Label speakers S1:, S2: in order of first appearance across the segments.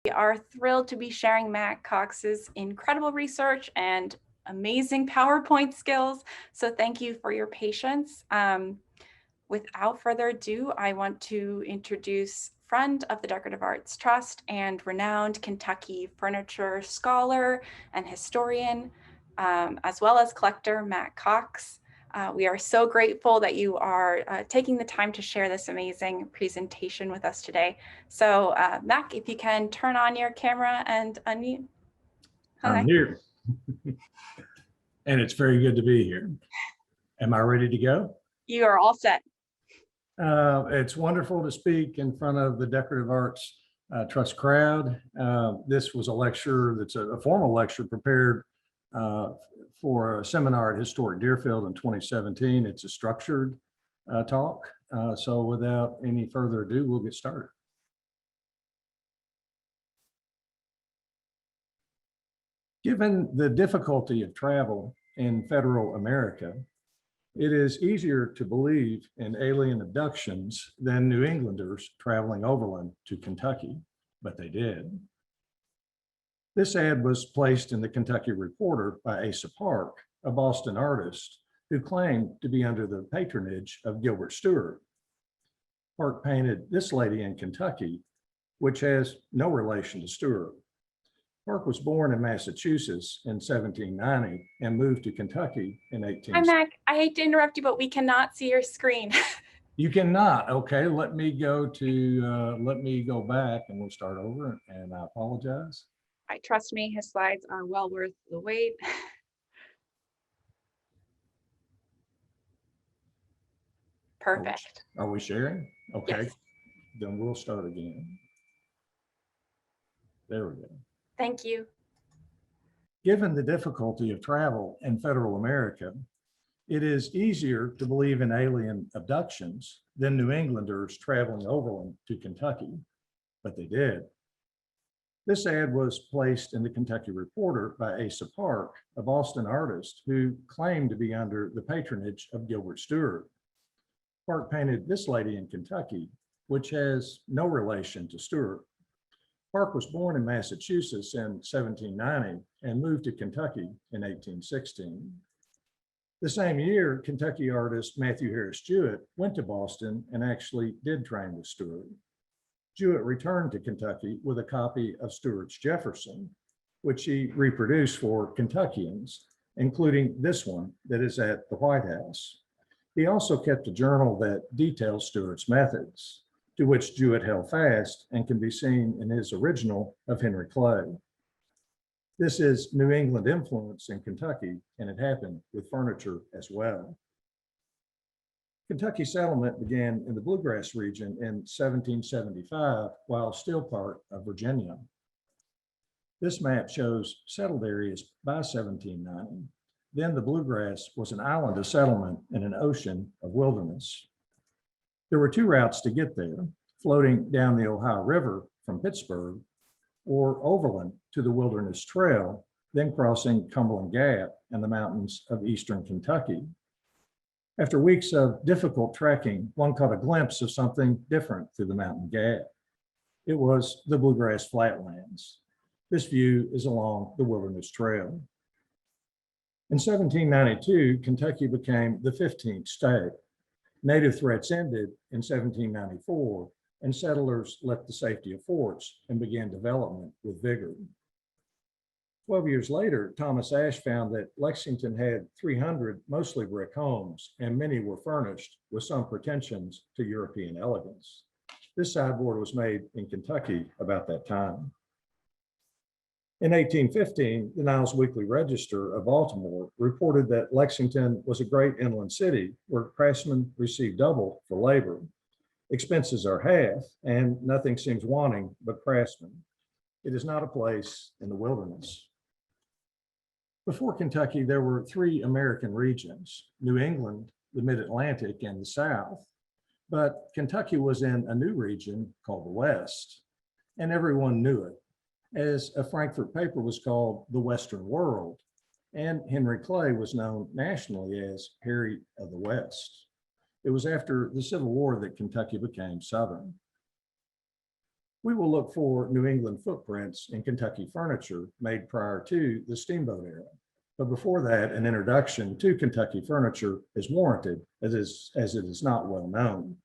S1: We are thrilled to be sharing Mack Cox's incredible research and amazing PowerPoint skills. So thank you for your patience. Without further ado, I want to introduce friend of the Decorative Arts Trust and renowned Kentucky furniture scholar and historian, as well as collector, Mack Cox. We are so grateful that you are taking the time to share this amazing presentation with us today. So Mack, if you can turn on your camera and unmute. Hi.
S2: I'm here. And it's very good to be here. Am I ready to go?
S1: You are all set.
S2: It's wonderful to speak in front of the Decorative Arts Trust crowd. This was a lecture that's a formal lecture prepared for a seminar at Historic Deerfield in 2017. It's a structured talk. So without any further ado, we'll get started. Given the difficulty of travel in federal America, it is easier to believe in alien abductions than New Englanders traveling overland to Kentucky, but they did. This ad was placed in the Kentucky Reporter by Asa Park, a Boston artist who claimed to be under the patronage of Gilbert Stuart. Park painted this lady in Kentucky, which has no relation to Stuart. Park was born in Massachusetts in 1790 and moved to Kentucky in 1860.
S1: Hi, Mack. I hate to interrupt you, but we cannot see your screen.
S2: You cannot. Okay, let me go back and we'll start over, and I apologize.
S1: Trust me, his slides are well worth the wait. Perfect.
S2: Are we sharing? Okay,
S1: yes.
S2: Then we'll start again. There we go.
S1: Thank you.
S2: Given the difficulty of travel in federal America, it is easier to believe in alien abductions than New Englanders traveling overland to Kentucky, but they did. This ad was placed in the Kentucky Reporter by Asa Park, a Boston artist who claimed to be under the patronage of Gilbert Stuart. Park painted this lady in Kentucky, which has no relation to Stuart. Park was born in Massachusetts in 1790 and moved to Kentucky in 1816. The same year, Kentucky artist Matthew Harris Jewett went to Boston and actually did train with Stuart. Jewett returned to Kentucky with a copy of Stuart's Jefferson, which he reproduced for Kentuckians, including this one that is at the White House. He also kept a journal that details Stuart's methods, to which Jewett held fast and can be seen in his original of Henry Clay. This is New England influence in Kentucky, and it happened with furniture as well. Kentucky settlement began in the Bluegrass region in 1775, while still part of Virginia. This map shows settled areas by 1790. Then the Bluegrass was an island of settlement in an ocean of wilderness. There were two routes to get there: floating down the Ohio River from Pittsburgh, or overland to the Wilderness Trail, then crossing Cumberland Gap and the mountains of eastern Kentucky. After weeks of difficult trekking, one caught a glimpse of something different through the mountain gap. It was the Bluegrass Flatlands. This view is along the Wilderness Trail. In 1792, Kentucky became the 15th state. Native threats ended in 1794, and settlers left the safety of forts and began development with vigor. 12 years later, Thomas Ashe found that Lexington had 300 mostly brick homes, and many were furnished with some pretensions to European elegance. This sideboard was made in Kentucky about that time. In 1815, the Niles Weekly Register of Baltimore reported that Lexington was a great inland city where craftsmen received double for labor. Expenses are half, and nothing seems wanting but craftsmen. It is not a place in the wilderness. Before Kentucky, there were three American regions: New England, the Mid-Atlantic, and the South. But Kentucky was in a new region called the West, and everyone knew it, as a Frankfurt paper was called the Western World, and Henry Clay was known nationally as Harry of the West. It was after the Civil War that Kentucky became Southern. We will look for New England footprints in Kentucky furniture made prior to the steamboat era. But before that, an introduction to Kentucky furniture is warranted as it is not well known.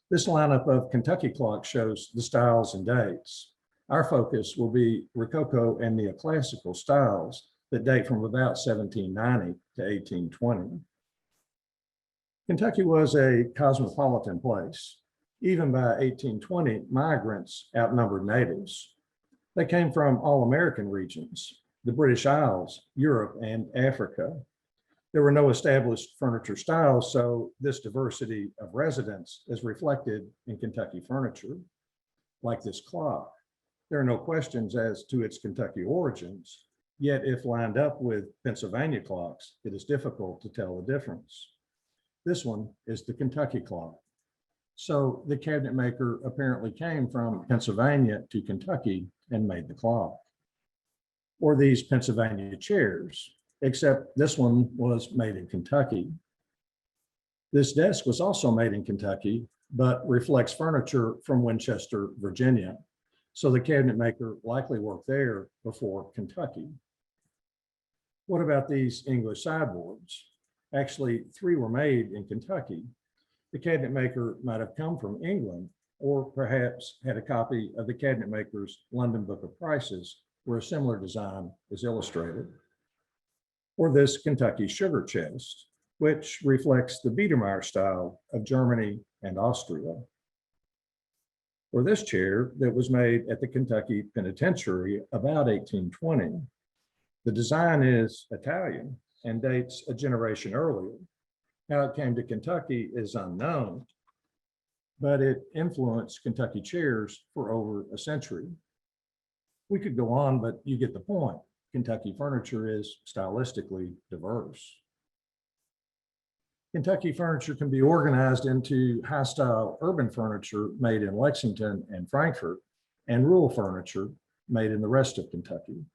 S2: This lineup of Kentucky clocks shows the styles and dates. Our focus will be Rococo and neoclassical styles that date from about 1790 to 1820. Kentucky was a cosmopolitan place. Even by 1820, migrants outnumbered natives. They came from all American regions, the British Isles, Europe, and Africa. There were no established furniture styles, so this diversity of residents is reflected in Kentucky furniture, like this clock. There are no questions as to its Kentucky origins, yet if lined up with Pennsylvania clocks, it is difficult to tell the difference. This one is the Kentucky clock. So the cabinet maker apparently came from Pennsylvania to Kentucky and made the clock. Or these Pennsylvania chairs, except this one was made in Kentucky. This desk was also made in Kentucky, but reflects furniture from Winchester, Virginia. So the cabinet maker likely worked there before Kentucky. What about these English sideboards? Actually, 3 were made in Kentucky. The cabinet maker might have come from England, or perhaps had a copy of the cabinet maker's London Book of Prices, where a similar design is illustrated. Or this Kentucky sugar chest, which reflects the Biedermeier style of Germany and Austria. Or this chair that was made at the Kentucky Penitentiary about 1820. The design is Italian and dates a generation earlier. How it came to Kentucky is unknown, but it influenced Kentucky chairs for over a century. We could go on, but you get the point. Kentucky furniture is stylistically diverse. Kentucky furniture can be organized into high-style urban furniture made in Lexington and Frankfurt, and rural furniture made in the rest of Kentucky.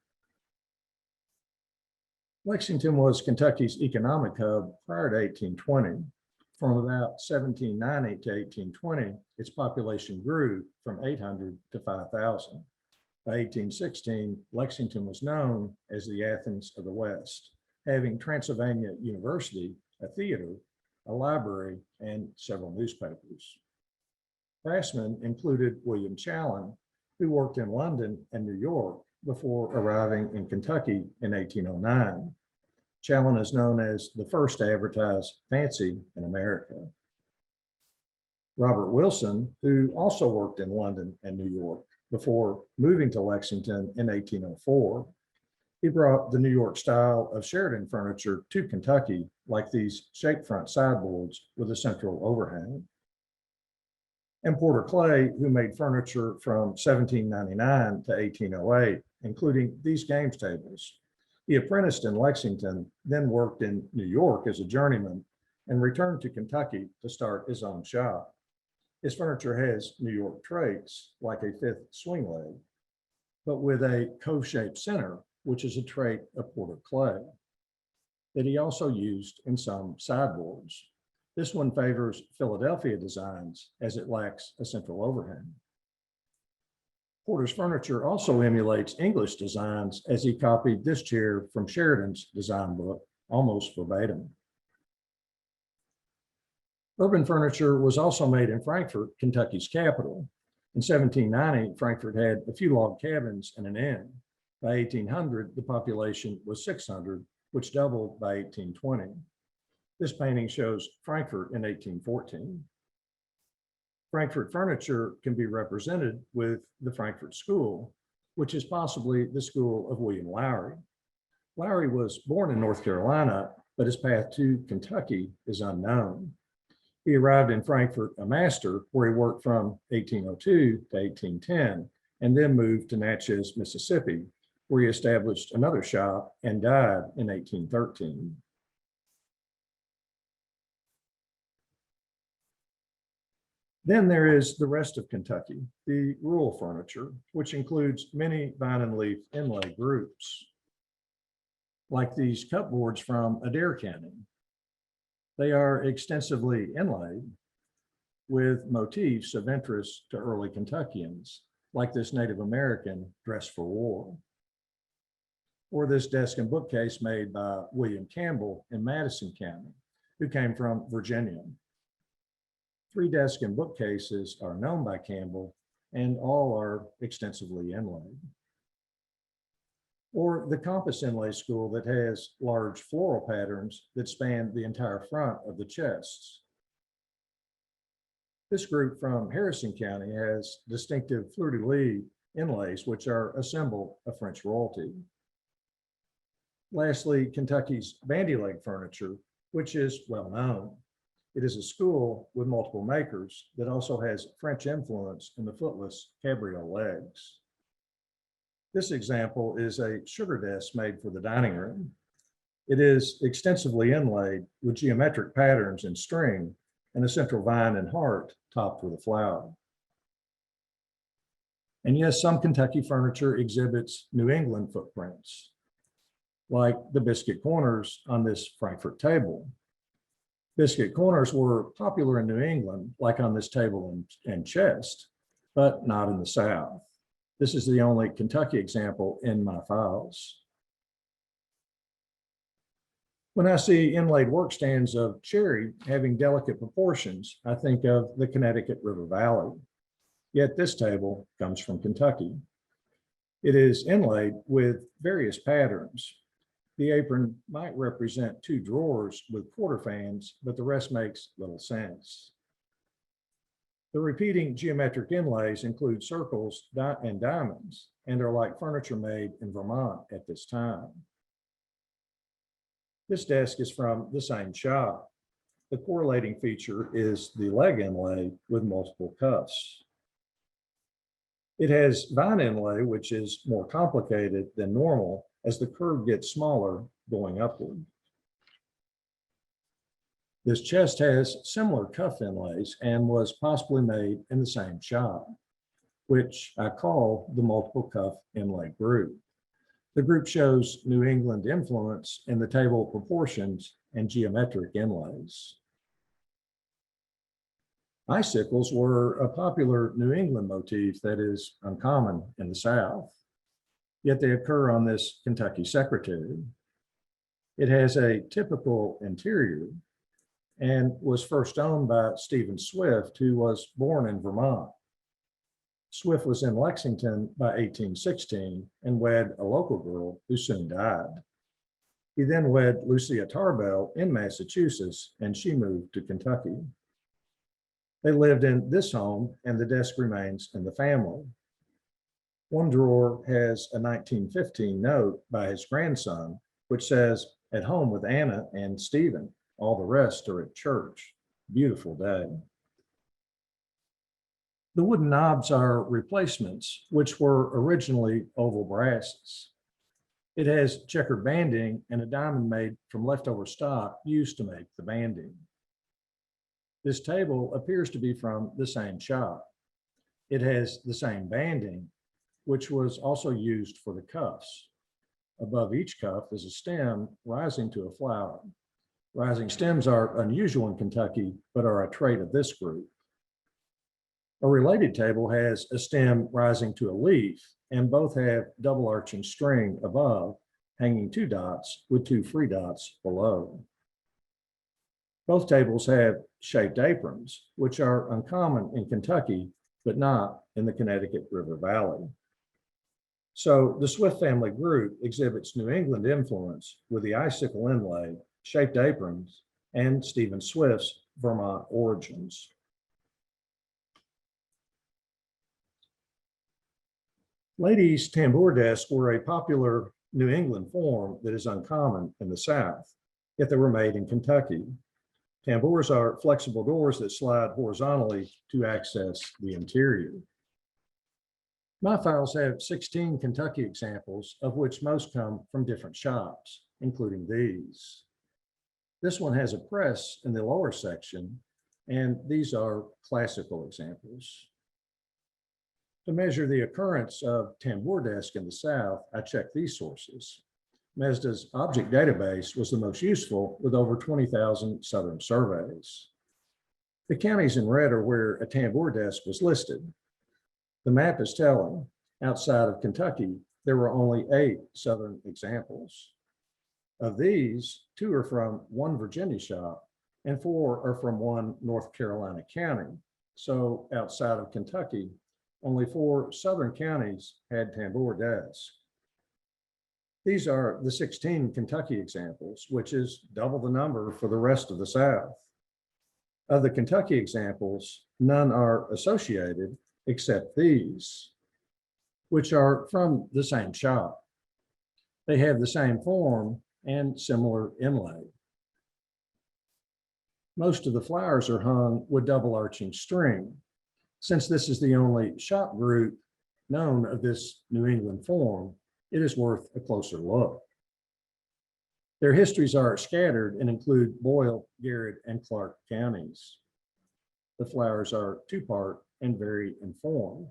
S2: Lexington was Kentucky's economic hub prior to 1820. From about 1790 to 1820, its population grew from 800 to 5,000. By 1816, Lexington was known as the Athens of the West, having Transylvania University, a theater, a library, and several newspapers. Craftsmen included William Chali, who worked in London and New York before arriving in Kentucky in 1809. Chali is known as the first to advertise fancy in America. Robert Wilson, who also worked in London and New York before moving to Lexington in 1804, he brought the New York style of Sheridan furniture to Kentucky, like these shapefront sideboards with a central overhang. And Porter Clay, who made furniture from 1799 to 1808, including these games tables. He apprenticed in Lexington, then worked in New York as a journeyman, and returned to Kentucky to start his own shop. His furniture has New York traits, like a 5th swing leg, but with a cove-shaped center, which is a trait of Porter Clay, that he also used in some sideboards. This one favors Philadelphia designs as it lacks a central overhang. Porter's furniture also emulates English designs, as he copied this chair from Sheridan's design book, almost verbatim. Urban furniture was also made in Frankfurt, Kentucky's capital. In 1790, Frankfurt had a few log cabins and an inn. By 1800, the population was 600, which doubled by 1820. This painting shows Frankfurt in 1814. Frankfurt furniture can be represented with the Frankfurt School, which is possibly the school of William Lowry. Lowry was born in North Carolina, but his path to Kentucky is unknown. He arrived in Frankfurt a master, where he worked from 1802 to 1810, and then moved to Natchez, Mississippi, where he established another shop and died in 1813. Then there is the rest of Kentucky, the rural furniture, which includes many vine and leaf inlay groups, like these cupboards from Adair County. They are extensively inlaid with motifs of interest to early Kentuckians, like this Native American dressed for war. Or this desk and bookcase made by William Campbell in Madison County, who came from Virginia. 3 desk and bookcases are known by Campbell, and all are extensively inlaid. Or the compass inlay school that has large floral patterns that span the entire front of the chests. This group from Harrison County has distinctive fleur-de-lis inlays, which are a symbol of French royalty. Lastly, Kentucky's bandy leg furniture, which is well known. It is a school with multiple makers that also has French influence in the footless cabriole legs. This example is a sugar desk made for the dining room. It is extensively inlaid with geometric patterns in string and a central vine and heart topped with a flower. And yes, some Kentucky furniture exhibits New England footprints, like the biscuit corners on this Frankfurt table. Biscuit corners were popular in New England, like on this table and chest, but not in the South. This is the only Kentucky example in my files. When I see inlaid workstands of cherry having delicate proportions, I think of the Connecticut River Valley. Yet this table comes from Kentucky. It is inlaid with various patterns. The apron might represent 2 drawers with quarter fans, but the rest makes little sense. The repeating geometric inlays include circles and diamonds, and are like furniture made in Vermont at this time. This desk is from the same shop. The correlating feature is the leg inlay with multiple cuffs. It has vine inlay, which is more complicated than normal as the curve gets smaller going upward. This chest has similar cuff inlays and was possibly made in the same shop, which I call the multiple cuff inlay group. The group shows New England influence in the table proportions and geometric inlays. Icicles were a popular New England motif that is uncommon in the South, yet they occur on this Kentucky secretary. It has a typical interior and was first owned by Stephen Swift, who was born in Vermont. Swift was in Lexington by 1816 and wed a local girl who soon died. He then wed Lucia Tarbell in Massachusetts, and she moved to Kentucky. They lived in this home, and the desk remains in the family. One drawer has a 1915 note by his grandson, which says, "At home with Anna and Stephen. All the rest are at church. Beautiful day." The wooden knobs are replacements, which were originally oval brasses. It has checkered banding and a diamond made from leftover stock used to make the banding. This table appears to be from the same shop. It has the same banding, which was also used for the cuffs. Above each cuff is a stem rising to a flower. Rising stems are unusual in Kentucky, but are a trait of this group. A related table has a stem rising to a leaf, and both have double arching string above, hanging 2 dots with 2 free dots below. Both tables have shaped aprons, which are uncommon in Kentucky, but not in the Connecticut River Valley. So the Swift family group exhibits New England influence with the icicle inlay, shaped aprons, and Stephen Swift's Vermont origins. Ladies' tambour desks were a popular New England form that is uncommon in the South, yet they were made in Kentucky. Tambours are flexible doors that slide horizontally to access the interior. My files have 16 Kentucky examples, of which most come from different shops, including these. This one has a press in the lower section, and these are classical examples. To measure the occurrence of tambour desk in the South, I checked these sources. Mesda's object database was the most useful, with over 20,000 Southern surveys. The counties in red are where a tambour desk was listed. The map is telling. Outside of Kentucky, there were only 8 Southern examples. Of these, 2 are from one Virginia shop and 4 are from one North Carolina county. So outside of Kentucky, only 4 Southern counties had tambour desks. These are the 16 Kentucky examples, which is double the number for the rest of the South. Of the Kentucky examples, none are associated except these, which are from the same shop. They have the same form and similar inlay. Most of the flowers are hung with double arching string. Since this is the only shop group known of this New England form, it is worth a closer look. Their histories are scattered and include Boyle, Garrett, and Clark counties. The flowers are 2-part and vary in form.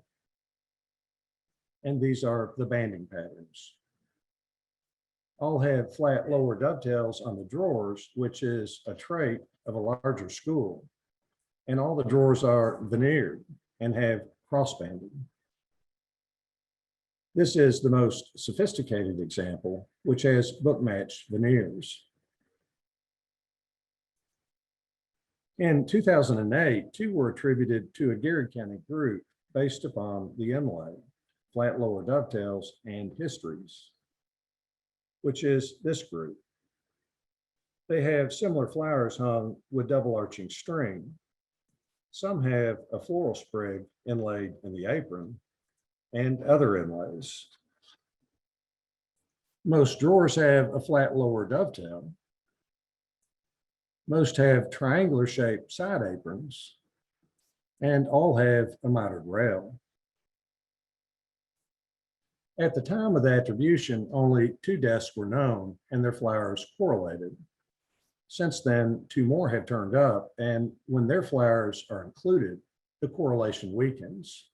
S2: And these are the banding patterns. All have flat lower dovetails on the drawers, which is a trait of a larger school. And all the drawers are veneered and have crossbanding. This is the most sophisticated example, which has book-matched veneers. In 2008, 2 were attributed to a Garrett County group based upon the inlay, flat lower dovetails, and histories, which is this group. They have similar flowers hung with double arching string. Some have a floral sprig inlaid in the apron and other inlays. Most drawers have a flat lower dovetail. Most have triangular shaped side aprons, and all have a mitered rail. At the time of the attribution, only 2 desks were known and their flowers correlated. Since then, 2 more have turned up, and when their flowers are included, the correlation weakens.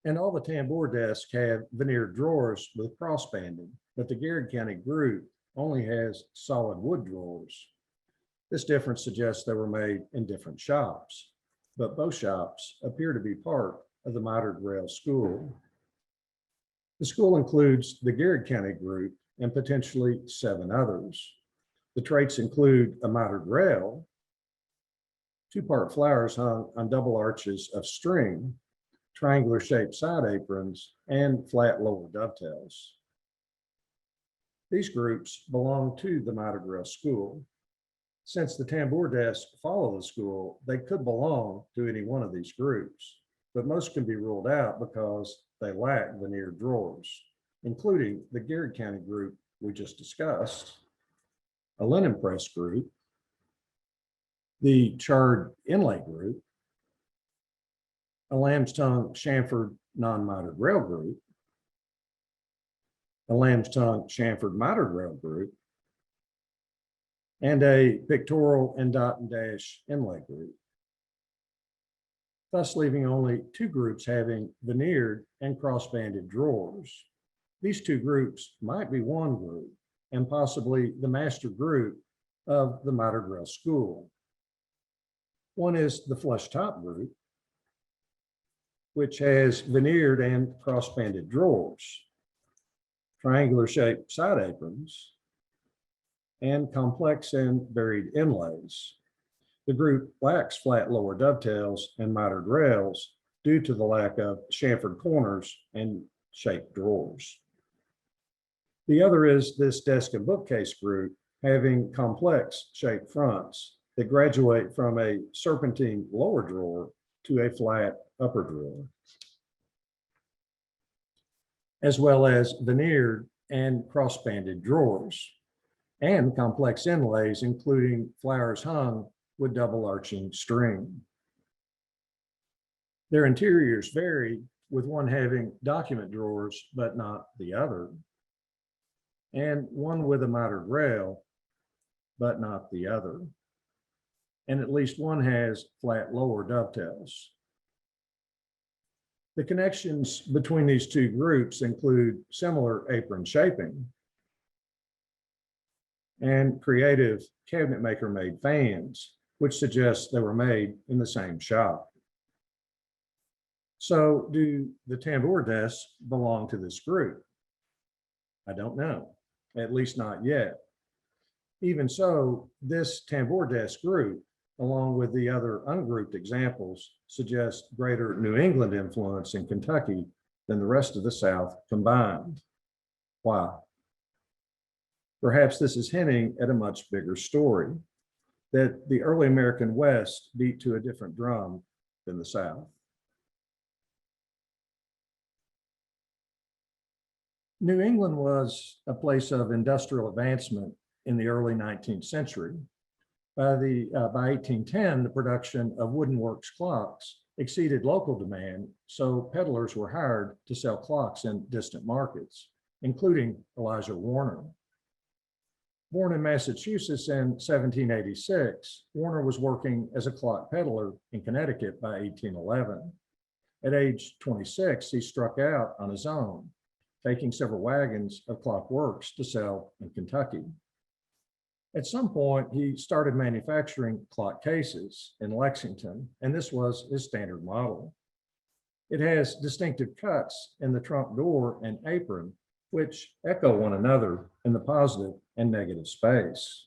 S2: And all the tambour desks have veneered drawers with crossbanding, but the Garrett County group only has solid wood drawers. This difference suggests they were made in different shops, but both shops appear to be part of the mitered rail school. The school includes the Garrett County group and potentially 7 others. The traits include a mitered rail, 2-part flowers hung on double arches of string, triangular shaped side aprons, and flat lower dovetails. These groups belong to the mitered rail school. Since the tambour desks follow the school, they could belong to any one of these groups, but most can be ruled out because they lack veneered drawers, including the Garrett County group we just discussed, a linen press group, the charred inlay group, a lamb's tongue chamfered non-mitered rail group, a lamb's tongue chamfered mitered rail group, and a pictorial and dot and dash inlay group, thus leaving only 2 groups having veneered and cross-banded drawers. These 2 groups might be one group and possibly the master group of the mitered rail school. One is the flush top group, which has veneered and cross-banded drawers, triangular shaped side aprons, and complex and varied inlays. The group lacks flat lower dovetails and mitered rails due to the lack of chamfered corners and shaped drawers. The other is this desk and bookcase group having complex shaped fronts that graduate from a serpentine lower drawer to a flat upper drawer, as well as veneered and cross-banded drawers and complex inlays, including flowers hung with double arching string. Their interiors vary, with one having document drawers, but not the other, and one with a mitered rail, but not the other. And at least one has flat lower dovetails. The connections between these 2 groups include similar apron shaping and creative Cabinetmaker made fans, which suggests they were made in the same shop. So do the Tambour desks belong to this group? I don't know, at least not yet. Even so, this Tambour desk group, along with the other ungrouped examples, suggests greater New England influence in Kentucky than the rest of the South combined. Why? Perhaps this is hinting at a much bigger story, that the early American West beat to a different drum than the South. New England was a place of industrial advancement in the early 19th century. By 1810, the production of wooden works clocks exceeded local demand, so peddlers were hired to sell clocks in distant markets, including Elijah Warner. Born in Massachusetts in 1786, Warner was working as a clock peddler in Connecticut by 1811. At age 26, he struck out on his own, taking several wagons of clock works to sell in Kentucky. At some point, he started manufacturing clock cases in Lexington, and this was his standard model. It has distinctive cuts in the trunk door and apron, which echo one another in the positive and negative space.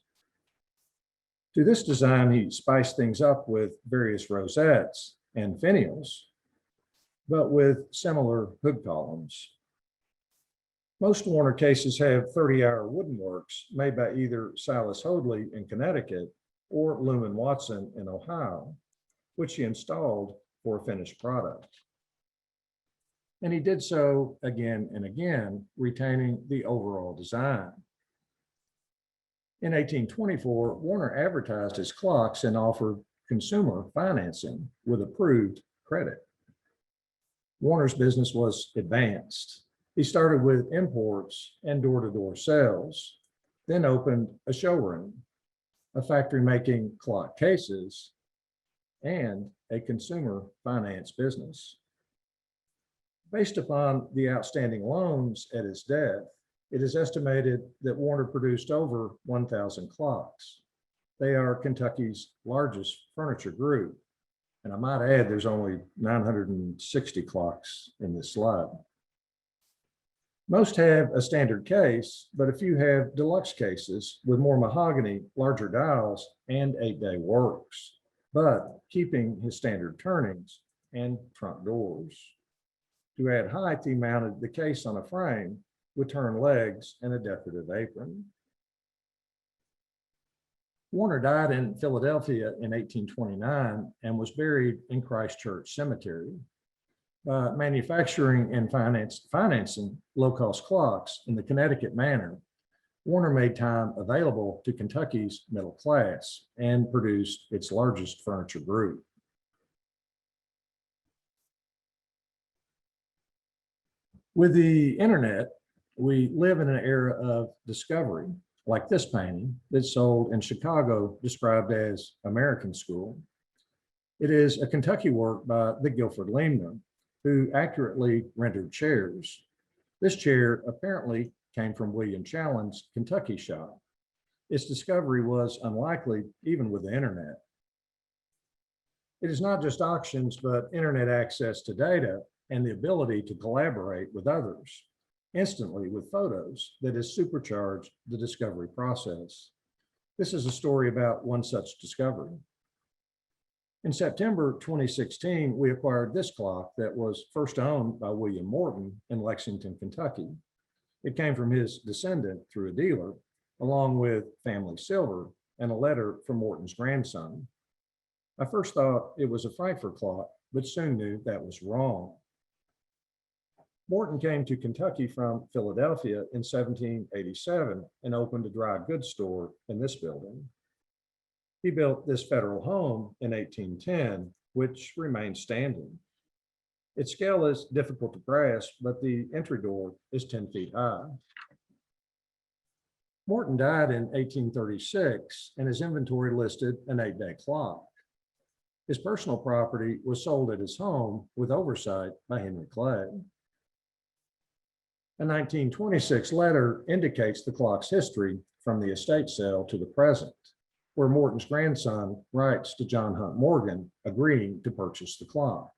S2: To this design, he spiced things up with various rosettes and finials, but with similar hood columns. Most Warner cases have 30-hour wooden works made by either Silas Hoadley in Connecticut or Luman Watson in Ohio, which he installed for a finished product. And he did so again and again, retaining the overall design. In 1824, Warner advertised his clocks and offered consumer financing with approved credit. Warner's business was advanced. He started with imports and door-to-door sales, then opened a showroom, a factory making clock cases, and a consumer finance business. Based upon the outstanding loans at his death, it is estimated that Warner produced over 1,000 clocks. They are Kentucky's largest furniture group. And I might add, there's only 960 clocks in this slide. Most have a standard case, but a few have deluxe cases with more mahogany, larger dials, and 8-day works, but keeping his standard turnings and trunk doors. To add height, he mounted the case on a frame with turned legs and a decorative apron. Warner died in Philadelphia in 1829 and was buried in Christ Church Cemetery. Manufacturing and financing low-cost clocks in the Connecticut manner, Warner made time available to Kentucky's middle class and produced its largest furniture group. With the internet, we live in an era of discovery, like this painting that's sold in Chicago, described as American School. It is a Kentucky work by the Guilford Leemner, who accurately rendered chairs. This chair apparently came from William Chali's Kentucky shop. Its discovery was unlikely even with the internet. It is not just auctions, but internet access to data and the ability to collaborate with others instantly with photos that has supercharged the discovery process. This is a story about one such discovery. In September 2016, we acquired this clock that was first owned by William Morton in Lexington, Kentucky. It came from his descendant through a dealer, along with family silver and a letter from Morton's grandson. I first thought it was a Frankfurt clock, but soon knew that was wrong. Morton came to Kentucky from Philadelphia in 1787 and opened a dry goods store in this building. He built this federal home in 1810, which remains standing. Its scale is difficult to grasp, but the entry door is 10 feet high. Morton died in 1836, and his inventory listed an 8-day clock. His personal property was sold at his home with oversight by Henry Clay. A 1926 letter indicates the clock's history from the estate sale to the present, where Morton's grandson writes to John Hunt Morgan agreeing to purchase the clock.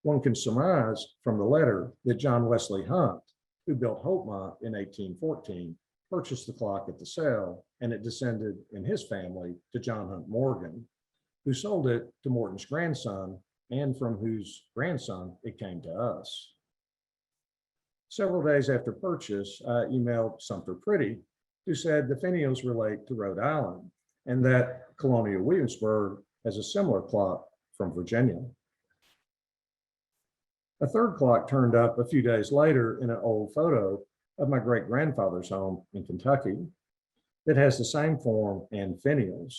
S2: One can surmise from the letter that John Wesley Hunt, who built Hopemont in 1814, purchased the clock at the sale, and it descended in his family to John Hunt Morgan, who sold it to Morton's grandson, and from whose grandson it came to us. Several days after purchase, I emailed Sumter Pretty, who said the finials relate to Rhode Island and that Colonial Williamsburg has a similar clock from Virginia. A third clock turned up a few days later in an old photo of my great-grandfather's home in Kentucky that has the same form and finials.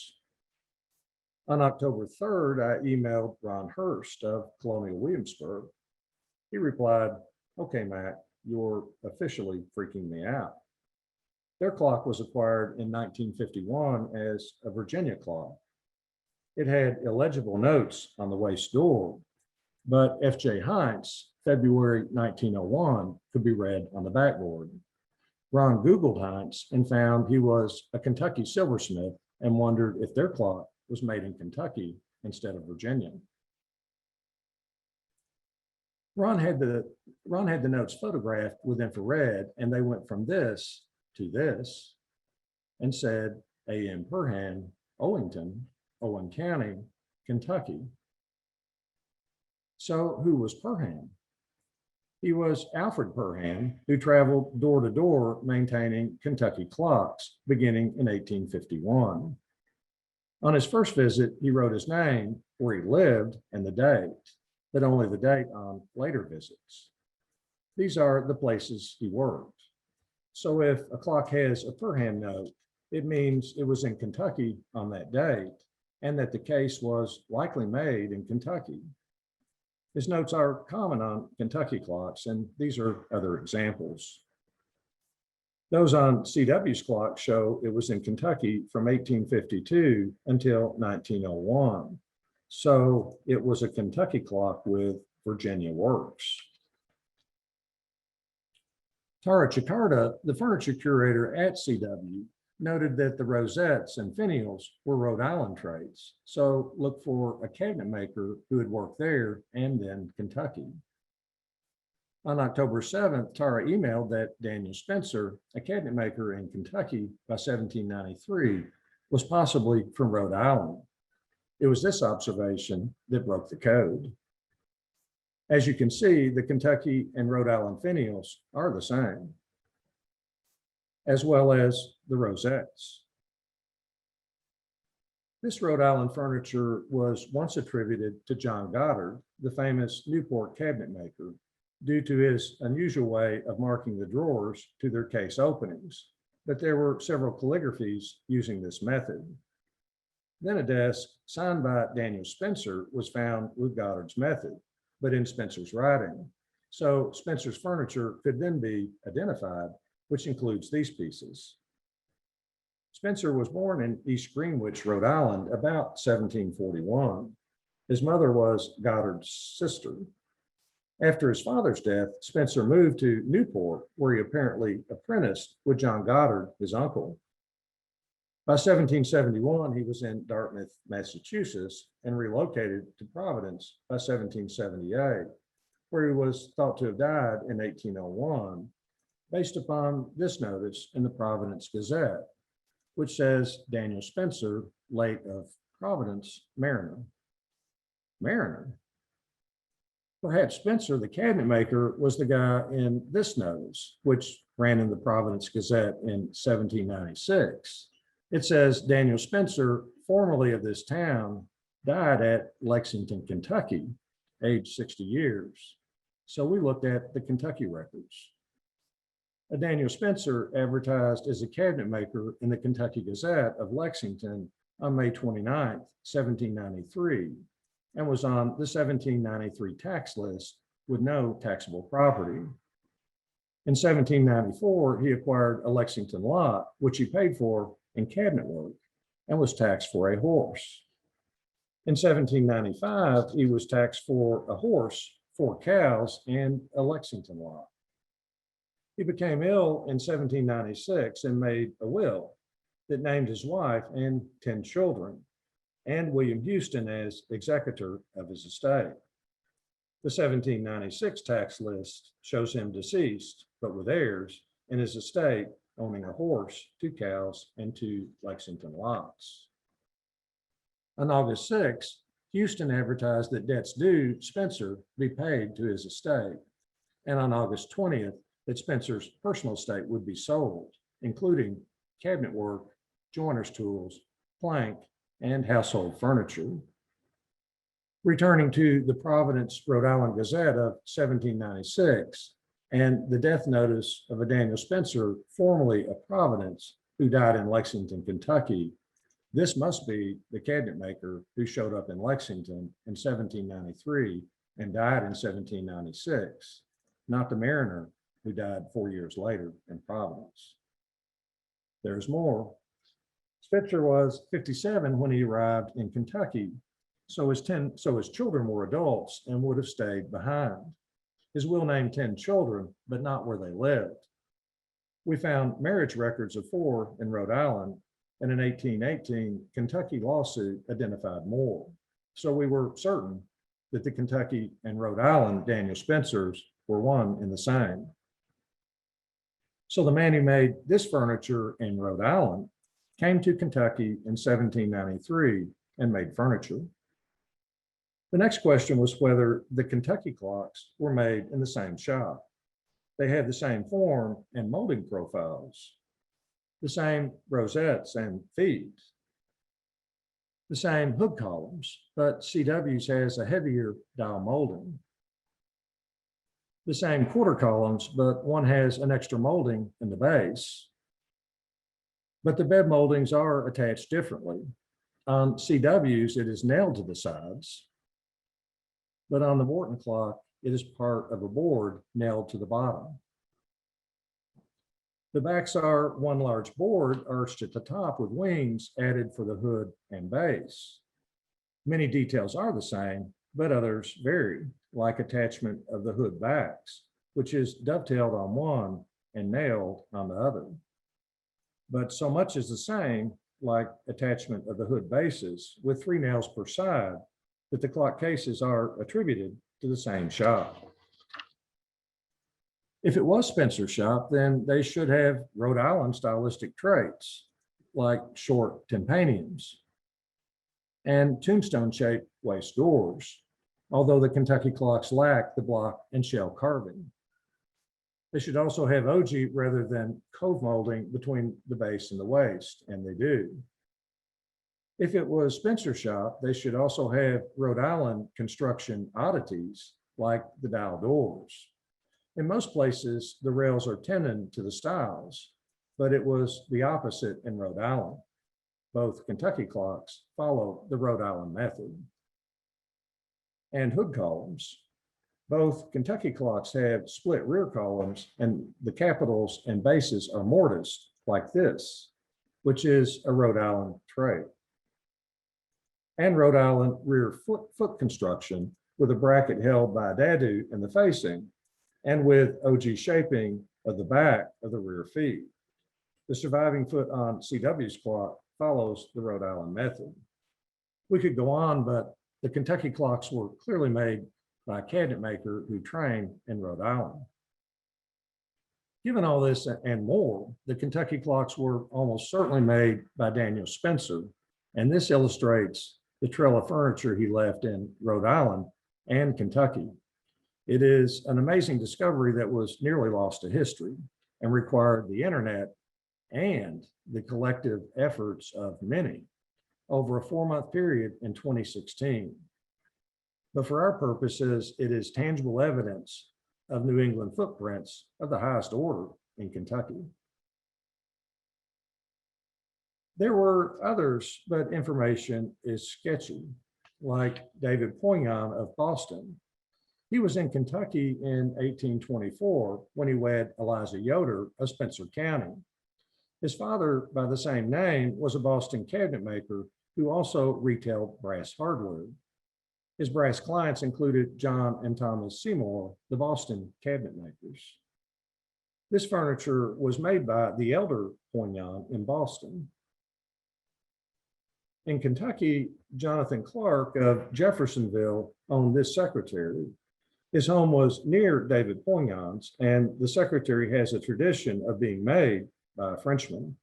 S2: On October 3rd, I emailed Ron Hurst of Colonial Williamsburg. He replied, "Okay, Matt, you're officially freaking me out." Their clock was acquired in 1951 as a Virginia clock. It had illegible notes on the waist door, but F.J. Heinz, February 1901, could be read on the backboard. Ron Googled Heinz and found he was a Kentucky silversmith and wondered if their clock was made in Kentucky instead of Virginia. Ron had the notes photographed with infrared, and they went from this to this and said A.M. Perhan, Owington, Owen County, Kentucky. So who was Perhan? He was Alfred Perhan, who traveled door to door maintaining Kentucky clocks beginning in 1851. On his first visit, he wrote his name, where he lived, and the date, but only the date on later visits. These are the places he worked. So if a clock has a Perhan note, it means it was in Kentucky on that date, and that the case was likely made in Kentucky. His notes are common on Kentucky clocks, and these are other examples. Those on CW's clock show it was in Kentucky from 1852 until 1901. So it was a Kentucky clock with Virginia works. Tara Chikarda, the furniture curator at CW, noted that the rosettes and finials were Rhode Island traits. So look for a cabinet maker who had worked there and then Kentucky. On October 7th, Tara emailed that Daniel Spencer, a cabinet maker in Kentucky by 1793, was possibly from Rhode Island. It was this observation that broke the code. As you can see, the Kentucky and Rhode Island finials are the same, as well as the rosettes. This Rhode Island furniture was once attributed to John Goddard, the famous Newport cabinet maker, due to his unusual way of marking the drawers to their case openings, but there were several calligraphies using this method. Then a desk signed by Daniel Spencer was found with Goddard's method, but in Spencer's writing. So Spencer's furniture could then be identified, which includes these pieces. Spencer was born in East Greenwich, Rhode Island, about 1741. His mother was Goddard's sister. After his father's death, Spencer moved to Newport, where he apparently apprenticed with John Goddard, his uncle. By 1771, he was in Dartmouth, Massachusetts, and relocated to Providence by 1778, where he was thought to have died in 1801, based upon this notice in the Providence Gazette, which says Daniel Spencer, late of Providence, Mariner. Mariner? Perhaps Spencer, the cabinet maker, was the guy in this notice, which ran in the Providence Gazette in 1796. It says Daniel Spencer, formerly of this town, died at Lexington, Kentucky, age 60 years. So we looked at the Kentucky records. A Daniel Spencer advertised as a cabinet maker in the Kentucky Gazette of Lexington on May 29, 1793, and was on the 1793 tax list with no taxable property. In 1794, he acquired a Lexington lot, which he paid for in cabinet work, and was taxed for a horse. In 1795, he was taxed for a horse, 4 cows, and a Lexington lot. He became ill in 1796 and made a will that named his wife and 10 children, and William Houston as executor of his estate. The 1796 tax list shows him deceased, but with heirs in his estate owning a horse, 2 cows, and 2 Lexington lots. On August 6, Houston advertised that debts due Spencer be paid to his estate. And on August 20th, that Spencer's personal estate would be sold, including cabinet work, joiner's tools, plank, and household furniture. Returning to the Providence, Rhode Island Gazette of 1796 and the death notice of a Daniel Spencer, formerly of Providence, who died in Lexington, Kentucky. This must be the cabinet maker who showed up in Lexington in 1793 and died in 1796, not the mariner who died 4 years later in Providence. There's more. Spencer was 57 when he arrived in Kentucky, so his children were adults and would have stayed behind. His will named 10 children, but not where they lived. We found marriage records of 4 in Rhode Island, and an 1818 Kentucky lawsuit identified more. So we were certain that the Kentucky and Rhode Island Daniel Spencers were one and the same. So the man who made this furniture in Rhode Island came to Kentucky in 1793 and made furniture. The next question was whether the Kentucky clocks were made in the same shop. They had the same form and molding profiles, the same rosettes and feet, the same hood columns, but CW's has a heavier dial molding. The same quarter columns, but one has an extra molding in the base. But the bed moldings are attached differently. On CW's, it is nailed to the sides, but on the Morton clock, it is part of a board nailed to the bottom. The backs are one large board arched at the top with wings added for the hood and base. Many details are the same, but others vary, like attachment of the hood backs, which is dovetailed on one and nailed on the other. But so much is the same, like attachment of the hood bases with 3 nails per side, that the clock cases are attributed to the same shop. If it was Spencer's shop, then they should have Rhode Island stylistic traits, like short tympaniums and tombstone-shaped waist doors, although the Kentucky clocks lack the block and shell carving. They should also have ogee rather than cove molding between the base and the waist, and they do. If it was Spencer's shop, they should also have Rhode Island construction oddities like the dial doors. In most places, the rails are tenon to the stiles, but it was the opposite in Rhode Island. Both Kentucky clocks follow the Rhode Island method. And hood columns. Both Kentucky clocks have split rear columns, and the capitals and bases are mortised like this, which is a Rhode Island trait. And Rhode Island rear foot construction with a bracket held by a dadu in the facing and with ogee shaping of the back of the rear feet. The surviving foot on CW's clock follows the Rhode Island method. We could go on, but the Kentucky clocks were clearly made by a cabinet maker who trained in Rhode Island. Given all this and more, the Kentucky clocks were almost certainly made by Daniel Spencer, and this illustrates the trail of furniture he left in Rhode Island and Kentucky. It is an amazing discovery that was nearly lost to history and required the internet and the collective efforts of many over a 4-month period in 2016. But for our purposes, it is tangible evidence of New England footprints of the highest order in Kentucky. There were others, but information is sketchy, like David Poignon of Boston. He was in Kentucky in 1824 when he wed Eliza Yoder of Spencer County. His father, by the same name, was a Boston cabinet maker who also retailed brass hardware. His brass clients included John and Thomas Seymour, the Boston cabinet makers. This furniture was made by the elder Poignon in Boston. In Kentucky, Jonathan Clark of Jeffersonville owned this secretary. His home was near David Poignant's, and the secretary has a tradition of being made by a Frenchman.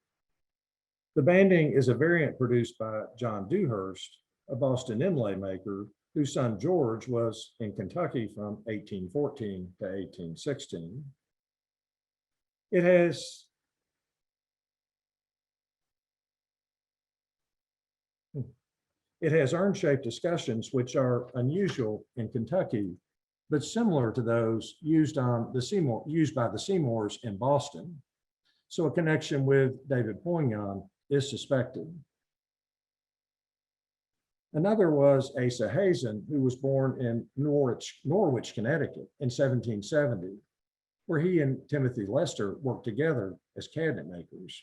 S2: The banding is a variant produced by John Dewhurst, a Boston inlay maker, whose son George was in Kentucky from 1814 to 1816. It has urn-shaped escutcheons, which are unusual in Kentucky, but similar to those used by the Seymours in Boston. So a connection with David Poignant is suspected. Another was Asa Hazen, who was born in Norwich, Connecticut in 1770, where he and Timothy Lester worked together as cabinet makers.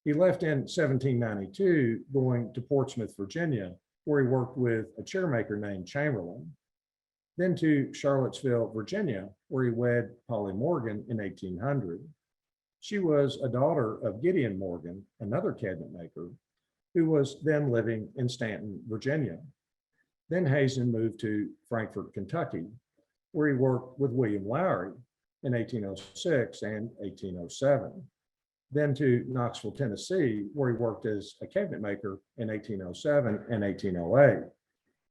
S2: He left in 1792, going to Portsmouth, Virginia, where he worked with a chairmaker named Chamberlain. Then to Charlottesville, Virginia, where he wed Polly Morgan in 1800. She was a daughter of Gideon Morgan, another cabinet maker, who was then living in Stanton, Virginia. Then Hazen moved to Frankfurt, Kentucky, where he worked with William Lowry in 1806 and 1807. Then to Knoxville, Tennessee, where he worked as a cabinet maker in 1807 and 1808.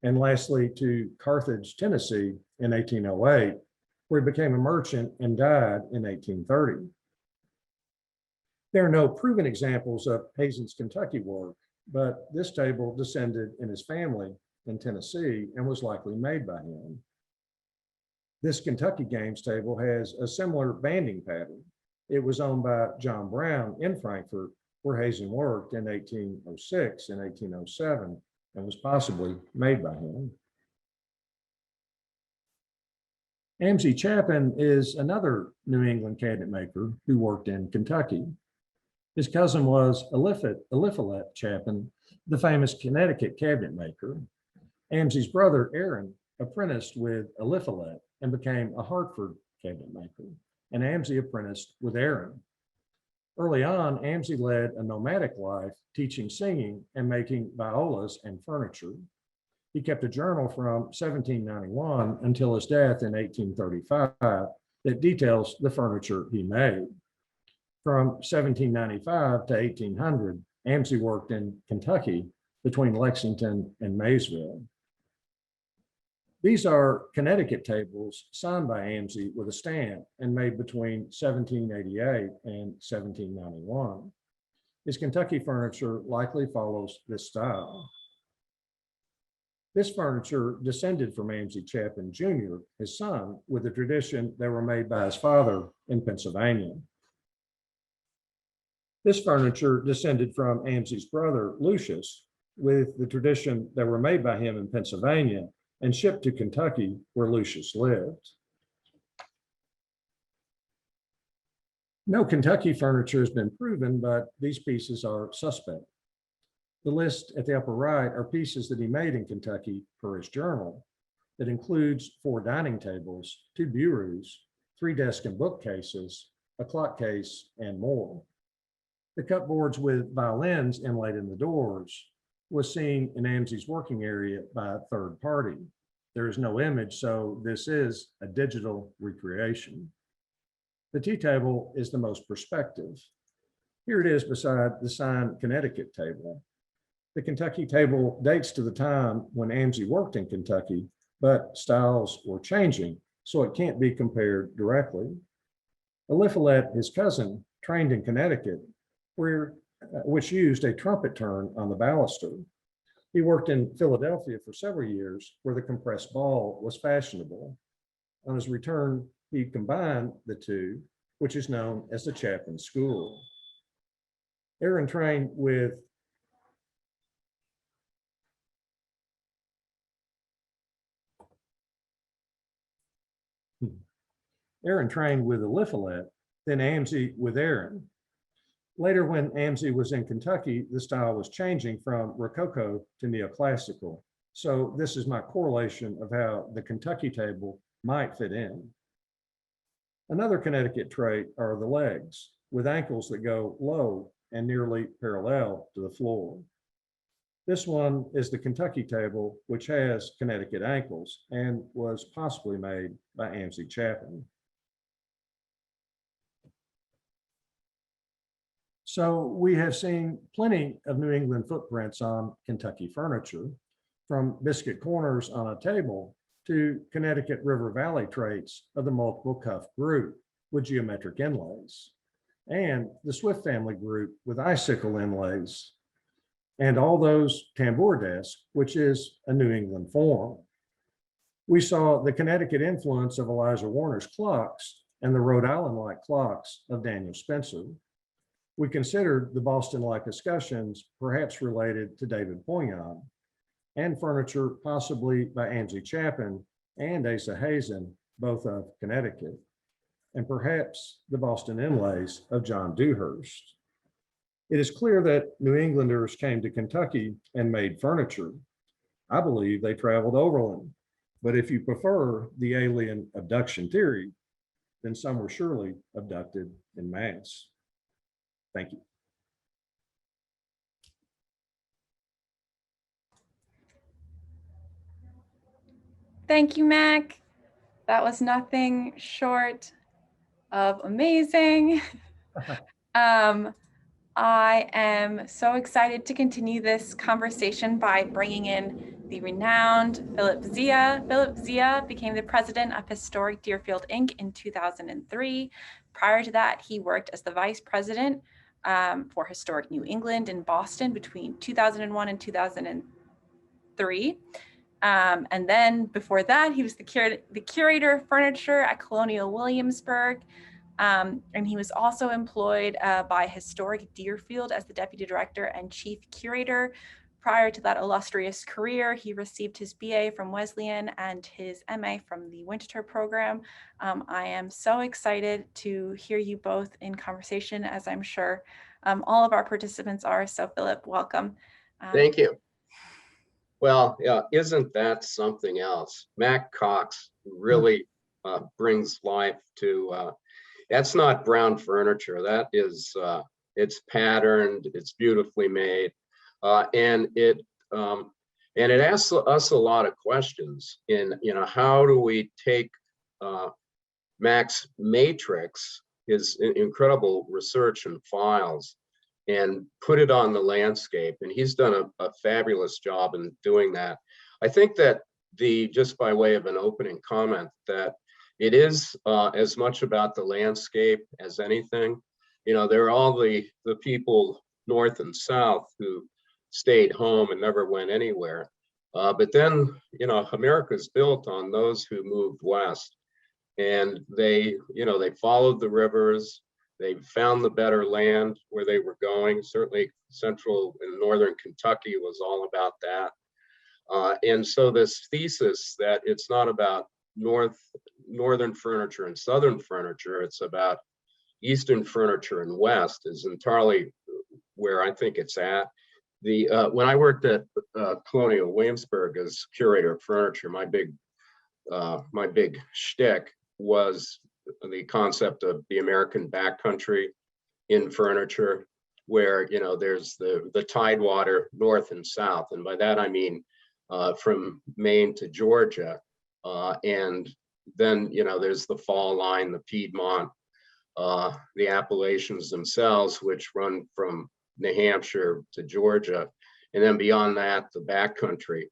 S2: And lastly, to Carthage, Tennessee in 1808, where he became a merchant and died in 1830. There are no proven examples of Hazen's Kentucky work, but this table descended in his family in Tennessee and was likely made by him. This Kentucky games table has a similar banding pattern. It was owned by John Brown in Frankfurt, where Hazen worked in 1806 and 1807, and was possibly made by him. Amzie Chapin is another New England cabinet maker who worked in Kentucky. His cousin was Eliphalet Chapin, the famous Connecticut cabinet maker. Amzie's brother, Aaron, apprenticed with Eliphalet and became a Hartford cabinet maker, and Amzie apprenticed with Aaron. Early on, Amzie led a nomadic life, teaching singing and making violas and furniture. He kept a journal from 1791 until his death in 1835 that details the furniture he made. From 1795 to 1800, Amzie worked in Kentucky between Lexington and Maysville. These are Connecticut tables signed by Amzie with a stamp and made between 1788 and 1791. His Kentucky furniture likely follows this style. This furniture descended from Amzie Chapin Jr., his son, with a tradition that were made by his father in Pennsylvania. This furniture descended from Amzie's brother, Lucius, with the tradition that were made by him in Pennsylvania and shipped to Kentucky, where Lucius lived. No Kentucky furniture has been proven, but these pieces are suspect. The list at the upper right are pieces that he made in Kentucky per his journal. That includes 4 dining tables, 2 bureaus, 3 desk and bookcases, a clock case, and more. The cupboards with violins inlaid in the doors was seen in Amzie's working area by a third party. There is no image, so this is a digital recreation. The tea table is the most perspective. Here it is beside the signed Connecticut table. The Kentucky table dates to the time when Amzie worked in Kentucky, but styles were changing, so it can't be compared directly. Eliphalet, his cousin, trained in Connecticut, which used a trumpet turn on the baluster. He worked in Philadelphia for several years, where the compressed ball was fashionable. On his return, he combined the two, which is known as the Chapin School. Aaron trained with Eliphalet, then Amzie with Aaron. Later, when Amzie was in Kentucky, the style was changing from Rococo to neoclassical. So this is my correlation of how the Kentucky table might fit in. Another Connecticut trait are the legs, with ankles that go low and nearly parallel to the floor. This one is the Kentucky table, which has Connecticut ankles and was possibly made by Amzie Chapin. So we have seen plenty of New England footprints on Kentucky furniture, from biscuit corners on a table to Connecticut River Valley traits of the multiple cuff group with geometric inlays, and the Swift family group with icicle inlays, and all those tambour desks, which is a New England form. We saw the Connecticut influence of Elijah Warner's clocks and the Rhode Island-like clocks of Daniel Spencer. We considered the Boston-like escutcheons perhaps related to David Poignard, and furniture possibly by Amzie Chapin and Asa Hazen, both of Connecticut, and perhaps the Boston inlays of John Dewhurst. It is clear that New Englanders came to Kentucky and made furniture. I believe they traveled overland, but if you prefer the alien abduction theory, then some were surely abducted en masse. Thank you.
S1: Thank you, Mack. That was nothing short of amazing. I am so excited to continue this conversation by bringing in the renowned Philip Zea. Philip Zea became the president of Historic Deerfield, Inc. in 2003. Prior to that, he worked as the vice president for Historic New England in Boston between 2001 and 2003. And then before that, he was the curator of furniture at Colonial Williamsburg. And he was also employed by Historic Deerfield as the deputy director and chief curator. Prior to that illustrious career, he received his BA from Wesleyan and his MA from the Winterthur program. I am so excited to hear you both in conversation, as I'm sure all of our participants are. So Philip, welcome.
S3: Thank you. Well, yeah, isn't that something else? Mack Cox really brings life to, that's not brown furniture. That is, it's patterned, it's beautifully made, and it asks us a lot of questions in, how do we take Mack's matrix, his incredible research and files, and put it on the landscape. And he's done a fabulous job in doing that. I think that just by way of an opening comment, that it is as much about the landscape as anything. There are all the people north and south who stayed home and never went anywhere. But then, America's built on those who moved west. And they followed the rivers. They found the better land where they were going. Certainly central and northern Kentucky was all about that. And so this thesis that it's not about northern furniture and southern furniture, it's about eastern furniture and west, is entirely where I think it's at. When I worked at Colonial Williamsburg as curator of furniture, my big shtick was the concept of the American backcountry in furniture, where there's the tidewater north and south, and by that I mean from Maine to Georgia, and then there's the fall line, the Piedmont, the Appalachians themselves, which run from New Hampshire to Georgia, and then beyond that the backcountry.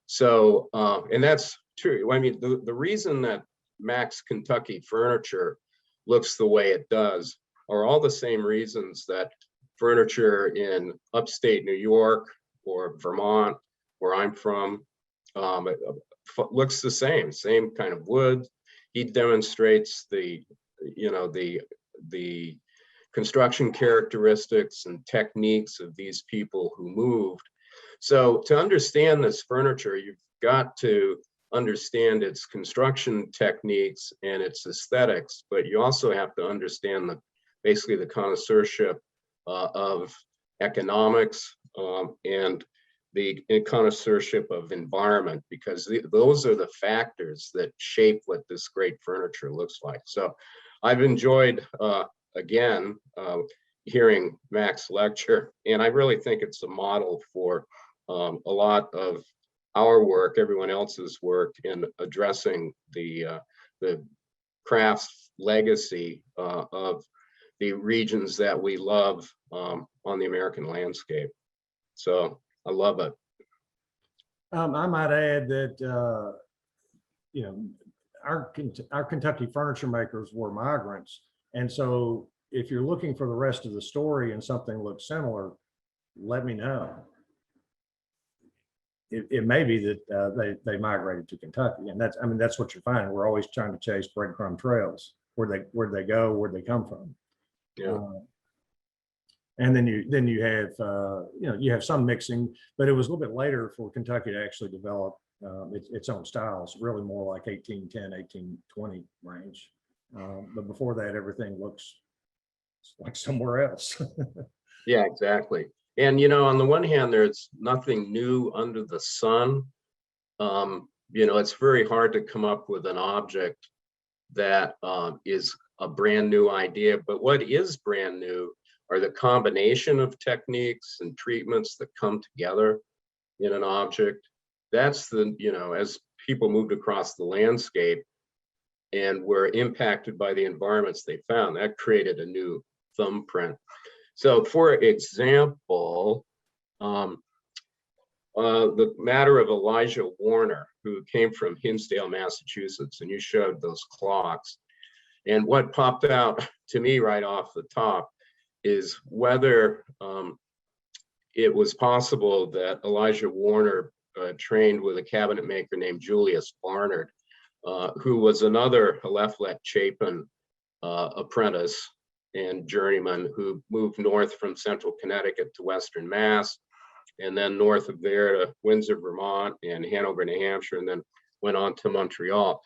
S3: So and that's true. I mean, the reason that Mack's Kentucky furniture looks the way it does are all the same reasons that furniture in upstate New York or Vermont, where I'm from, looks the same kind of wood. He demonstrates the construction characteristics and techniques of these people who moved. So to understand this furniture, you've got to understand its construction techniques and its aesthetics, but you also have to understand basically the connoisseurship of economics and the connoisseurship of environment, because those are the factors that shape what this great furniture looks like. So I've enjoyed, again, hearing Mack's lecture, and I really think it's a model for a lot of our work, everyone else's work in addressing the crafts legacy of the regions that we love on the American landscape. So I love it.
S2: I might add that, you know, our Kentucky furniture makers were migrants. And so if you're looking for the rest of the story and something looks similar, let me know. It may be that they migrated to Kentucky, and that's what you're finding. We're always trying to chase breadcrumb trails. Where'd they go? Where'd they come from?
S3: Yeah.
S2: And then you have you have some mixing, but it was a little bit later for Kentucky to actually develop its own styles, really more like 1810, 1820 range. But before that, everything looks like somewhere else.
S3: Yeah, exactly. And, you know, on the one hand, there's nothing new under the sun. You know, it's very hard to come up with an object that is a brand new idea. But what is brand new are the combination of techniques and treatments that come together in an object. That's the, you know, as people moved across the landscape and were impacted by the environments they found, that created a new thumbprint. So for example, the matter of Elijah Warner, who came from Hinsdale, Massachusetts, and you showed those clocks. And what popped out to me right off the top is whether it was possible that Elijah Warner trained with a cabinet maker named Julius Barnard, who was another Aleph-Let Chapin apprentice and journeyman who moved north from central Connecticut to western Mass, and then north of there to Windsor, Vermont, and Hanover, New Hampshire, and then went on to Montreal.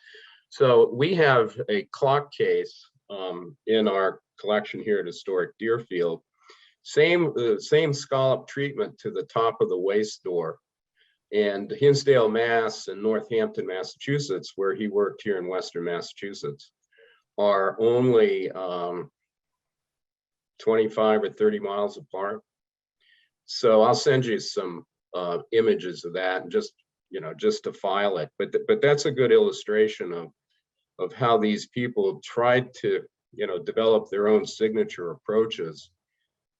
S3: So we have a clock case in our collection here at Historic Deerfield. Same scallop treatment to the top of the waist door. And Hinsdale, Mass, and Northampton, Massachusetts, where he worked here in western Massachusetts, are only 25 or 30 miles apart. So I'll send you some images of that, and just to file it. But that's a good illustration of how these people tried to develop their own signature approaches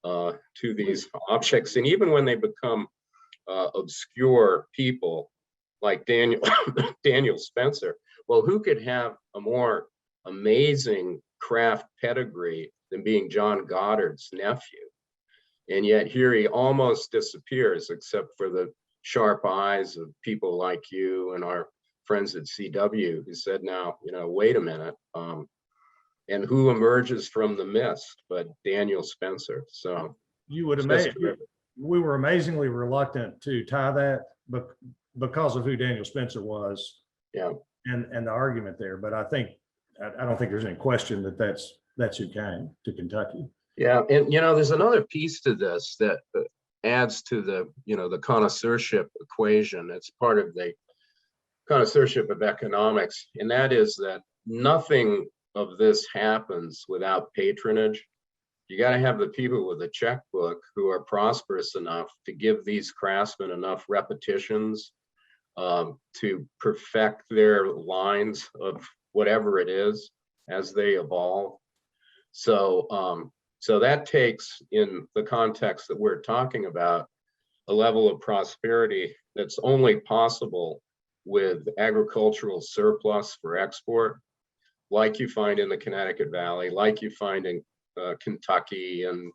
S3: to these objects. And even when they become obscure people like Daniel Spencer, well, who could have a more amazing craft pedigree than being John Goddard's nephew? And yet here he almost disappears, except for the sharp eyes of people like you and our friends at CW, who said, now, wait a minute. And who emerges from the mist but Daniel Spencer? So
S2: you would imagine we were amazingly reluctant to tie that, but because of who Daniel Spencer was,
S3: yeah,
S2: and the argument there. But I don't think there's any question that that's who came to Kentucky.
S3: Yeah, and there's another piece to this that adds to the the connoisseurship equation. It's part of the connoisseurship of economics, and that is that nothing of this happens without patronage. You got to have the people with a checkbook who are prosperous enough to give these craftsmen enough repetitions to perfect their lines of whatever it is as they evolve. So so that takes, in the context that we're talking about, a level of prosperity that's only possible with agricultural surplus for export, like you find in the Connecticut Valley, like you find in Kentucky and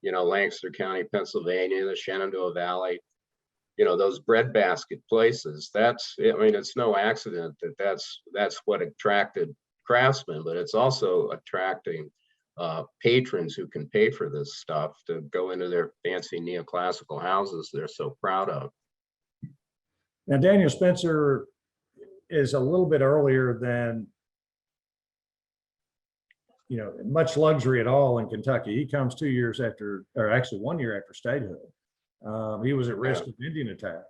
S3: Lancaster County, Pennsylvania, the Shenandoah Valley, those breadbasket places. It's no accident that that's what attracted craftsmen, but it's also attracting patrons who can pay for this stuff to go into their fancy neoclassical houses they're so proud of.
S2: Now, Daniel Spencer is a little bit earlier than much luxury at all in Kentucky. He comes 2 years after, or actually 1 year after statehood. He was at risk of Indian attack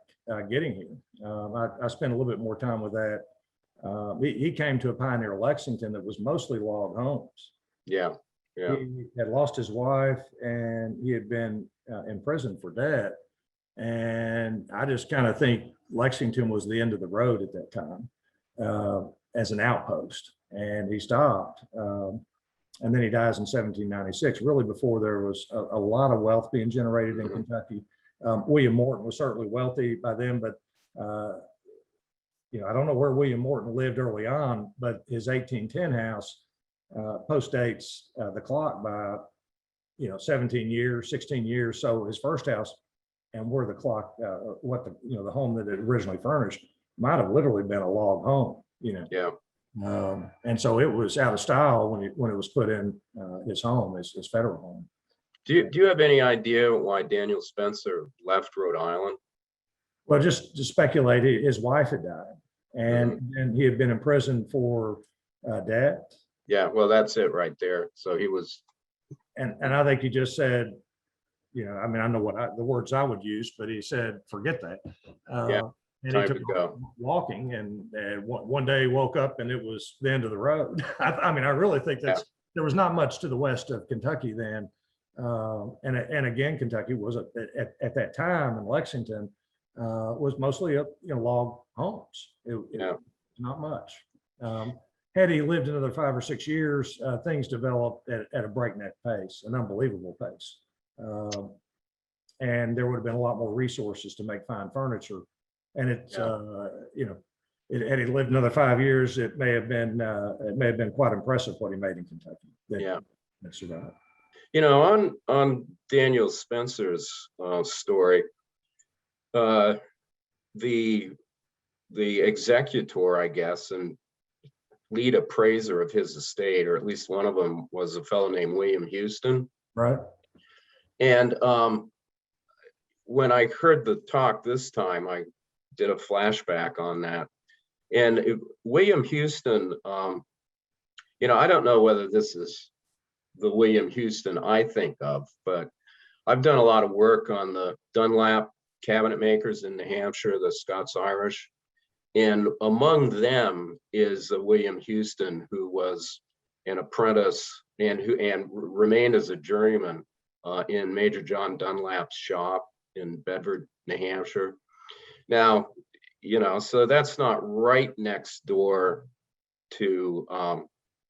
S2: getting here. I spent a little bit more time with that. He came to a pioneer Lexington that was mostly log homes.
S3: Yeah.
S2: He had lost his wife, and he had been in prison for debt. And I just kind of think Lexington was the end of the road at that time as an outpost. And he stopped. And then he dies in 1796, really before there was a lot of wealth being generated in Kentucky. William Morton was certainly wealthy by then, but I don't know where William Morton lived early on, but his 1810 house postdates the clock by 17 years, 16 years. So his first house and where the clock, the home that it originally furnished might have literally been a log home.
S3: Yeah.
S2: And so it was out of style when it was put in his home, his federal home.
S3: Do you have any idea why Daniel Spencer left Rhode Island?
S2: Well, just to speculate, his wife had died, and he had been in prison for debt.
S3: Yeah, well, that's it right there. So he was.
S2: And I think he just said, I mean, I know the words I would use, but he said, forget that. And he took walking, and one day he woke up and it was the end of the road. I mean, I really think there was not much to the west of Kentucky then. And again, Kentucky was at that time in Lexington was mostly log homes. Not much. Had he lived another 5 or 6 years, things developed at a breakneck pace, an unbelievable pace. And there would have been a lot more resources to make fine furniture. And it's, had he lived another 5 years, it may have been quite impressive what he made in Kentucky. That survived.
S3: On Daniel Spencer's story, the executor, I guess, and lead appraiser of his estate, or at least one of them, was a fellow named William Houston.
S2: Right.
S3: And when I heard the talk this time, I did a flashback on that. And William Houston, I don't know whether this is the William Houston I think of, but I've done a lot of work on the Dunlap cabinet makers in New Hampshire, the Scots-Irish. And among them is William Houston, who was an apprentice and remained as a journeyman in Major John Dunlap's shop in Bedford, New Hampshire. Now, so that's not right next door to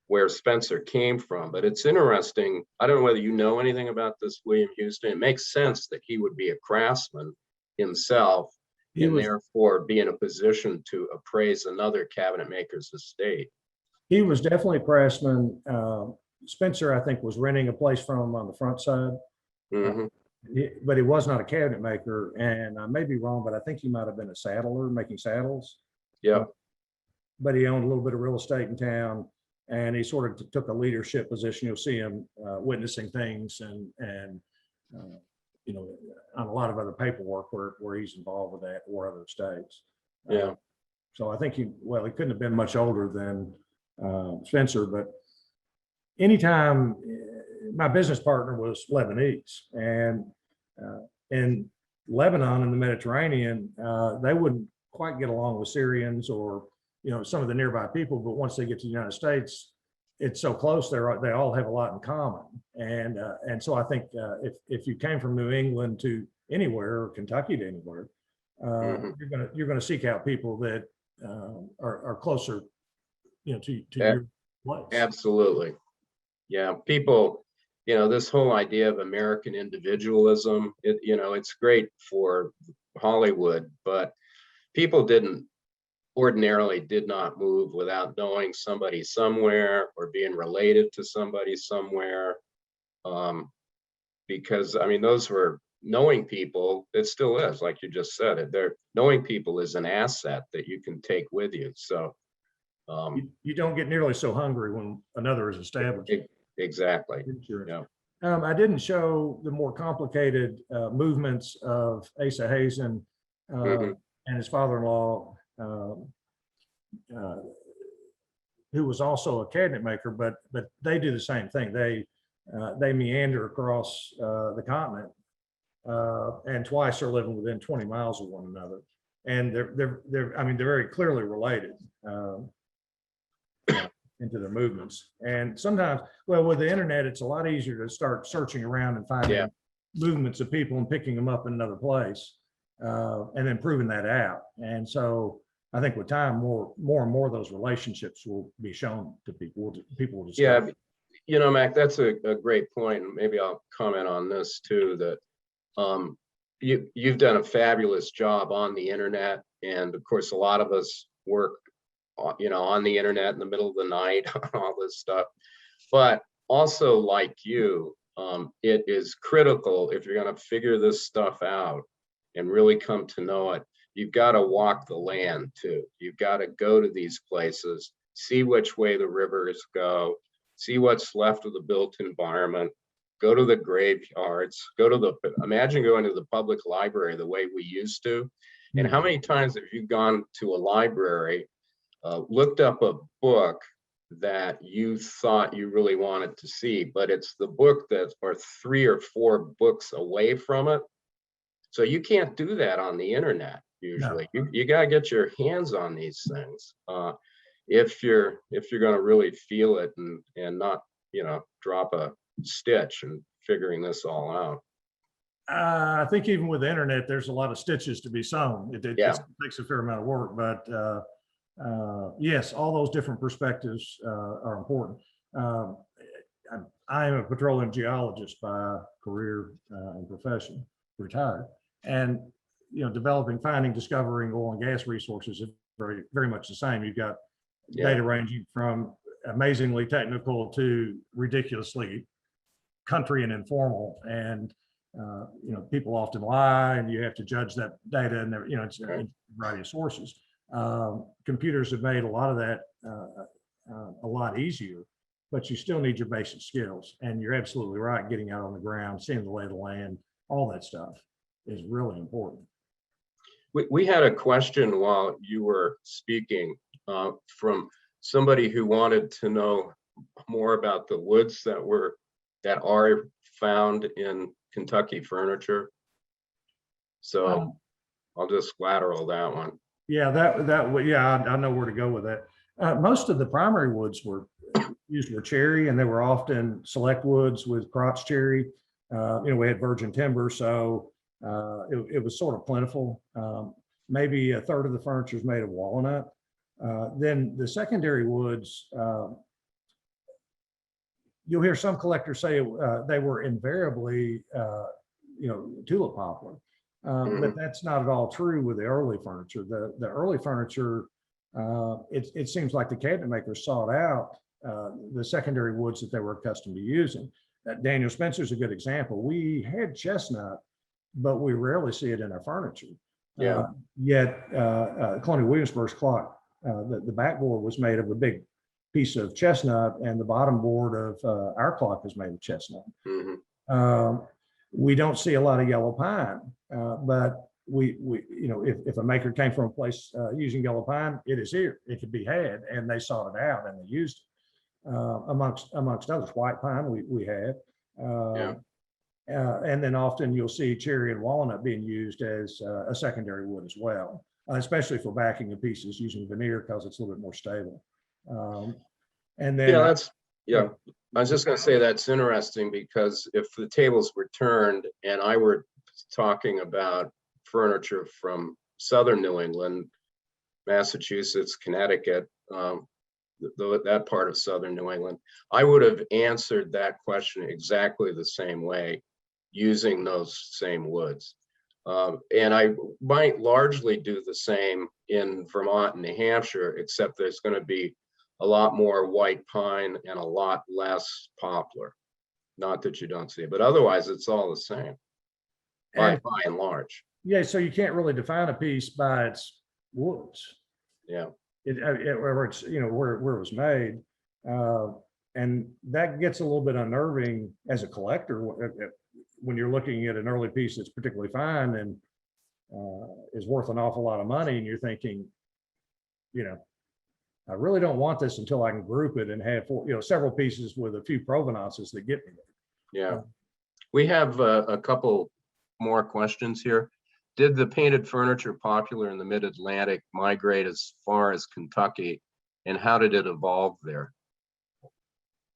S3: where Spencer came from, but it's interesting. I don't know whether you know anything about this William Houston. It makes sense that he would be a craftsman himself and therefore be in a position to appraise another cabinet maker's estate.
S2: He was definitely a craftsman. Spencer, I think, was renting a place from him on the front side. But he was not a cabinet maker, and I may be wrong, but I think he might have been a saddler making saddles.
S3: Yeah.
S2: But he owned a little bit of real estate in town, and he sort of took a leadership position. You'll see him witnessing things and on a lot of other paperwork where he's involved with that or other estates.
S3: Yeah.
S2: So I think he couldn't have been much older than Spencer, but anytime. My business partner was Lebanese, and in Lebanon and the Mediterranean, they wouldn't quite get along with Syrians or some of the nearby people. But once they get to the United States, it's so close. They all have a lot in common, and so I think if you came from New England to anywhere or Kentucky to anywhere, you're gonna seek out people that are closer, to your place.
S3: Absolutely, yeah. People. This whole idea of American individualism, it's great for Hollywood, but people ordinarily did not move without knowing somebody somewhere or being related to somebody somewhere. Because, those were knowing people. It still is, like you just said, knowing people is an asset that you can take with you. So
S2: you don't get nearly so hungry when another is established.
S3: Exactly.
S2: Sure.
S3: Yeah.
S2: I didn't show the more complicated movements of Asa Hazen and his father-in-law, who was also a cabinet maker, but they do the same thing. They meander across the continent, and twice are living within 20 miles of one another, and they're very clearly related. Into their movements. And sometimes, with the internet, it's a lot easier to start searching around and finding movements of people and picking them up in another place. and then proving that out. And so I think with time, more and more of those relationships will be shown to people. People will discover.
S3: Yeah, you know, Mac, that's a great point. And maybe I'll comment on this too, that you've done a fabulous job on the internet. And of course, a lot of us work, you know, on the internet in the middle of the night, all this stuff. But also, like you, it is critical if you're going to figure this stuff out and really come to know it. You've got to walk the land too. You've got to go to these places, see which way the rivers go, see what's left of the built environment, go to the graveyards, imagine going to the public library the way we used to. And how many times have you gone to a library, looked up a book that you thought you really wanted to see, but it's the book that are 3 or 4 books away from it. So you can't do that on the internet usually. No. You got to get your hands on these things if you're going to really feel it and not, you know, drop a stitch and figuring this all out.
S2: I think even with the internet, there's a lot of stitches to be sewn. It takes a fair amount of work, but yes, all those different perspectives are important. I am a petroleum geologist by career and profession, retired, and you know, developing, finding, discovering oil and gas resources is very, very much the same. You've got data ranging from amazingly technical to ridiculously country and informal, and you know, people often lie, and you have to judge that data, and you know, it's a variety of sources. Computers have made a lot of that a lot easier, but you still need your basic skills. And you're absolutely right. Getting out on the ground, seeing the lay of the land, all that stuff is really important.
S3: We had a question while you were speaking from somebody who wanted to know more about the woods that are found in Kentucky furniture. So I'll just lateral that one.
S2: Yeah, I know where to go with that. Most of the primary woods used were cherry, and they were often select woods with crotch cherry. You know, we had virgin timber, so it was sort of plentiful. Maybe a third of the furniture is made of walnut. Then the secondary woods, you'll hear some collectors say they were invariably, you know, tulip poplar. But that's not at all true with the early furniture. The early furniture, it seems like the cabinet makers sought out the secondary woods that they were accustomed to using. Daniel Spencer's a good example. We had chestnut, but we rarely see it in our furniture. Yet Colonial Williamsburg's clock, the backboard was made of a big piece of chestnut, and the bottom board of our clock is made of chestnut. We don't see a lot of yellow pine, but we you know, if a maker came from a place using yellow pine, it is here. It could be had, and they sought it out and they used it. Amongst others, white pine we had. And then often you'll see cherry and walnut being used as a secondary wood as well, especially for backing of pieces using veneer, because it's a little bit more stable. And then
S3: I was just going to say that's interesting, because if the tables were turned and I were talking about furniture from southern New England, Massachusetts, Connecticut, that part of southern New England, I would have answered that question exactly the same way, using those same woods. And I might largely do the same in Vermont and New Hampshire, except there's going to be a lot more white pine and a lot less poplar. Not that you don't see it, but otherwise it's all the same by and large.
S2: Yeah, so you can't really define a piece by its woods.
S3: Yeah.
S2: Where it's, you know, where it was made. And that gets a little bit unnerving as a collector when you're looking at an early piece that's particularly fine and is worth an awful lot of money, and you're thinking, you know, I really don't want this until I can group it and have, you know, several pieces with a few provenances that get me there.
S3: Yeah. We have a couple more questions here. Did the painted furniture popular in the mid-Atlantic migrate as far as Kentucky, and how did it evolve there?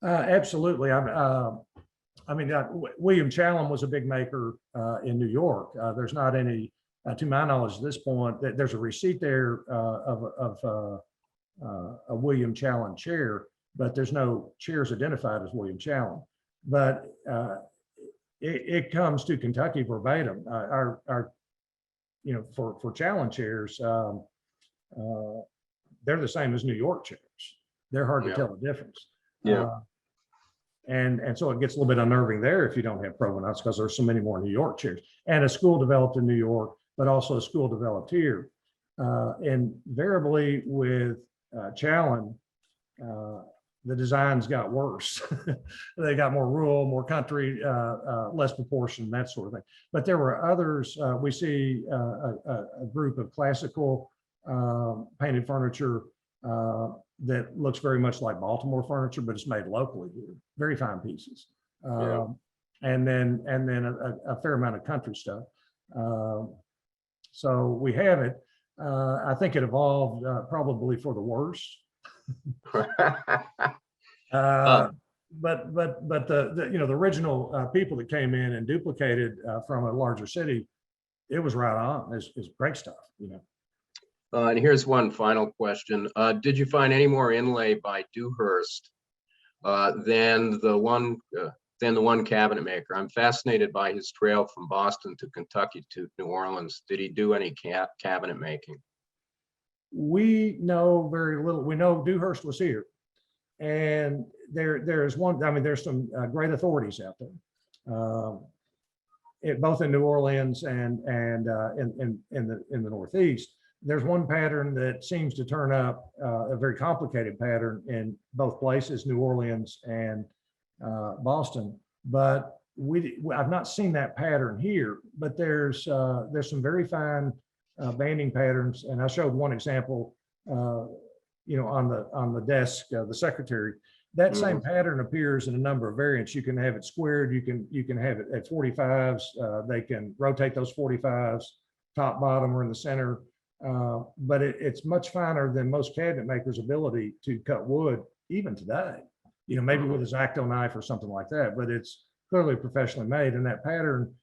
S2: Absolutely. I mean, William Chali was a big maker in New York. There's not any To my knowledge, at this point, there's a receipt there of a William Chali chair, but there's no chairs identified as William Chali. But it comes to Kentucky verbatim. Our you know, for Chali chairs, they're the same as New York chairs. They're hard to tell the difference.
S3: Yeah.
S2: And so it gets a little bit unnerving there if you don't have provenance, because there's so many more New York chairs. And a school developed in New York, but also a school developed here. Invariably with Chali, the designs got worse. They got more rural, more country, less proportion, that sort of thing. But there were others. We see a group of classical painted furniture that looks very much like Baltimore furniture, but it's made locally here. Very fine pieces. And then a fair amount of country stuff. So we have it. I think it evolved probably for the worse. But the you know, the original people that came in and duplicated from a larger city, it was right on. It's great stuff, you know.
S3: And here's one final question. Did you find any more inlay by Dewhurst than the one Cabinetmaker? I'm fascinated by his trail from Boston to Kentucky to New Orleans. Did he do any cabinet making? We
S2: know very little. We know Dewhurst was here, and there's one. I mean, there's some great authorities out there, both in New Orleans and in the Northeast. There's one pattern that seems to turn up, a very complicated pattern in both places, New Orleans and Boston. But I've not seen that pattern here. But there's some very fine banding patterns, and I showed one example, you know, on the desk, the secretary. That same pattern appears in a number of variants. You can have it squared. You can have it at 45s. They can rotate those 45s, top, bottom, or in the center. But it's much finer than most cabinet makers' ability to cut wood, even today. You know, maybe with a X-Acto knife or something like that, but it's clearly professionally made. And that pattern,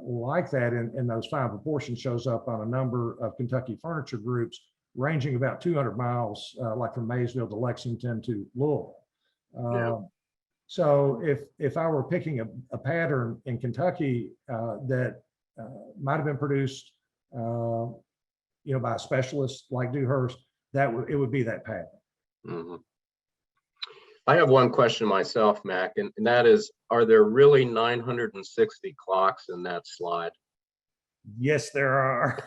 S2: like that in those fine proportions, shows up on a number of Kentucky furniture groups, ranging about 200 miles, like from Maysville to Lexington to Louisville. So if I were picking a pattern in Kentucky that might have been produced, you know, by a specialist like Dewhurst, it would be that pattern.
S3: I have one question myself, Mack, and that is, are there really 960 clocks in that slide?
S2: Yes, there are.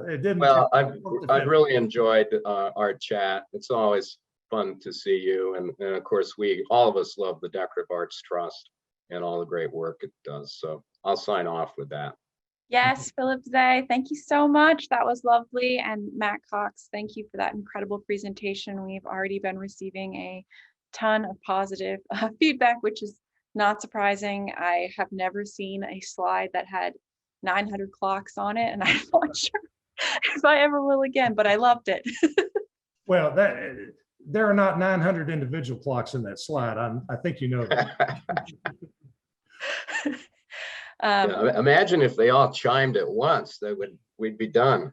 S2: It didn't.
S3: Well, I've really enjoyed our chat. It's always fun to see you, and of course, all of us love the Decorative Arts Trust and all the great work it does. So I'll sign off with that.
S1: Yes, Philip Zea, thank you so much. That was lovely. And Mack Cox, thank you for that incredible presentation. We've already been receiving a ton of positive feedback, which is not surprising. I have never seen a slide that had 900 clocks on it, and I'm not sure if I ever will again, but I loved it.
S2: Well, there are not 900 individual clocks in that slide. I think you know that.
S3: Imagine if they all chimed at once, we'd be done.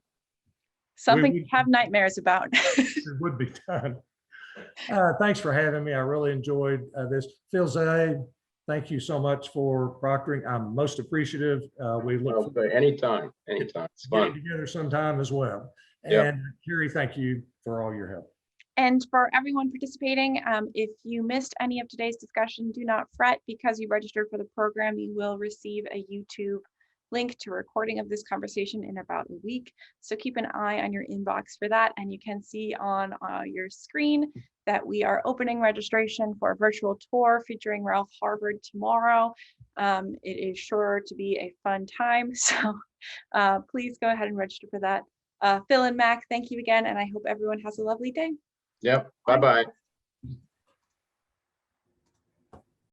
S1: Something to have nightmares about.
S2: It would be done. Thanks for having me. I really enjoyed this. Phil Zea, thank you so much for proctoring. I'm most appreciative. We look forward
S3: anytime. It's fun.
S2: Getting together sometime as well.
S3: Yep.
S2: And Carrie, thank you for all your help.
S1: And for everyone participating, if you missed any of today's discussion, do not fret. Because you registered for the program, you will receive a YouTube link to a recording of this conversation in about a week. So keep an eye on your inbox for that. And you can see on your screen that we are opening registration for a virtual tour featuring Ralph Harvard tomorrow. It is sure to be a fun time. So please go ahead and register for that. Phil and Mack, thank you again. And I hope everyone has a lovely day.
S3: Yep. Bye-bye.